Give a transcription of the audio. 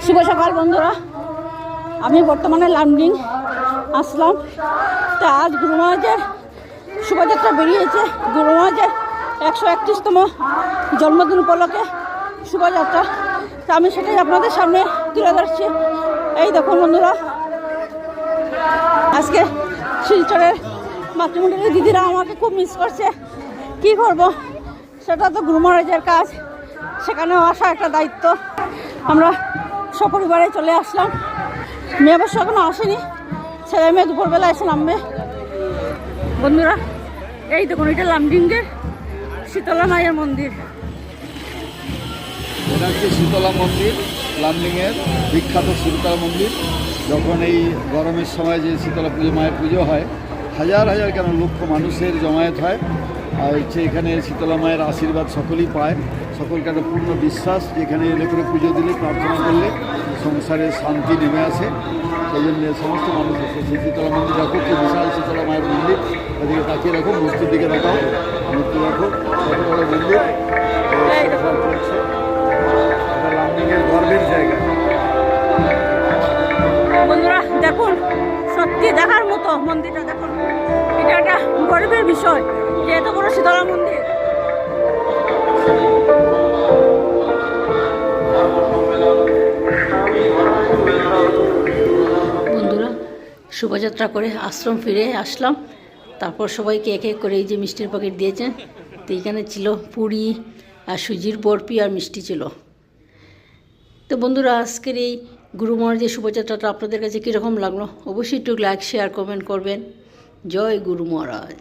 শুভ সকাল বন্ধুরা, আমি বর্তমানে লামডিং আসলাম। তা আজ গুরু মহারাজের শোভাযাত্রা বেরিয়েছে। গুরু মহারাজের 131তম জন্মদিন উপলক্ষে শোভাযাত্রা। তা আমি সেটাই আপনাদের সামনে তুলে ধরছি। এই দেখুন বন্ধুরা, আজকে শিলচরের মাতৃমণ্ডলের দিদিরা আমাকে খুব মিস করছে। কি করব, সেটা তো গুরু মহারাজের কাজ, সেখানেও আসা একটা দায়িত্ব। আমরা সপরিবারে চলে আসলাম। মেয়ে অবশ্য এখনো আসেনি, ছেলে মেয়ে দুপুরবেলা এসে নামবে। বন্ধুরা এই দেখুন, এটা লামডিংয়ের শীতলা মায়ের মন্দির। এটা হচ্ছে শীতলা মন্দির, লামডিংয়ের বিখ্যাত শীতলা মন্দির। যখন এই গরমের সময় যে শীতলা পুজো মায়ের পুজো হয়, হাজার হাজার কেন লক্ষ মানুষের জমায়েত হয়। আর হচ্ছে এখানে শীতলা মায়ের আশীর্বাদ সকলেই পায়। সকলকে একটা পূর্ণ বিশ্বাস, যেখানে এলে করে পুজো দিলে, প্রার্থনা করলে সংসারে শান্তি নেমে আসে। সেই জন্য সমস্ত মানুষ এসে সেই শীতলা মন্দির দেখো, কি বিশাল শীতলা মায়ের মন্দির। এদিকে তাকিয়ে রাখো, মূর্তির দিকে দেখাও, মূর্তি দেখো, কত বড় মন্দির। লামডিংয়ের গর্বের জায়গা। বন্ধুরা দেখুন, সত্যি দেখার মতো মন্দিরটা দেখুন। এটা একটা গর্বের বিষয় যে এত বড় শীতলা মন্দির। বন্ধুরা শোভাযাত্রা করে আশ্রম ফিরে আসলাম। তারপর সবাইকে এক এক করে এই যে মিষ্টির প্যাকেট দিয়েছেন। তো এইখানে ছিল পুরি আর সুজির বরফি আর মিষ্টি ছিল। তো বন্ধুরা আজকের এই গুরু মহারাজের শোভাযাত্রাটা আপনাদের কাছে কীরকম লাগলো অবশ্যই একটু লাইক শেয়ার কমেন্ট করবেন। জয় গুরু মহারাজ।